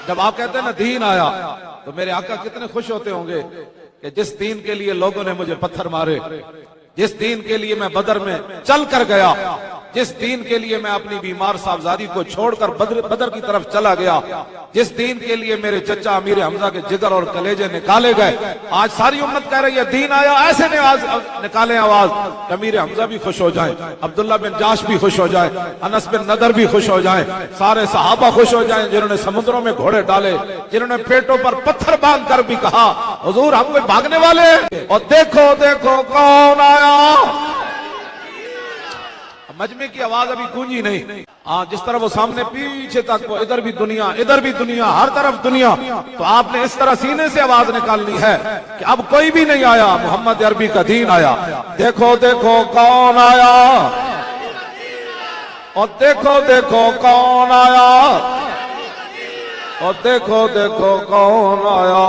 जब आप कहते हैं ना दीन आया, तो मेरे आका कितने खुश होते होंगे कि जिस दीन के लिए लोगों ने मुझे पत्थर मारे, जिस दीन के लिए मैं बदर में चल कर गया, जिस दीन के लिए मैं अपनी बीमार साहबजादी को छोड़कर बदर की तरफ चला गया, जिस दीन के लिए मेरे चचा अमीर हमजा के जिगर और कलेजे निकाले गए, आज सारी उम्मत कह रही है दीन आया, ऐसे निकाले आवाज, अमीर हमजा भी खुश हो जाए, अब्दुल्ला बिन जाश भी खुश हो जाए, अनस बिन नदर भी खुश हो जाए, सारे सहाबा खुश हो जाए जिन्होंने समुद्रों में घोड़े डाले, जिन्होंने पेटों पर पत्थर बांध कर भी कहा हुजूर हम कोई भागने वाले हैं, और देखो देखो कौन आया। मजमे की आवाज अभी गूंजी नहीं। हाँ, जिस तरह वो सामने पीछे तक, वो इधर भी दुनिया, हर तरफ दुनिया, तो आपने इस तरह सीने से आवाज निकालनी है कि अब कोई भी नहीं आया, मोहम्मद अरबी का दीन आया। देखो देखो कौन आया, और देखो देखो कौन आया, और देखो देखो कौन आया।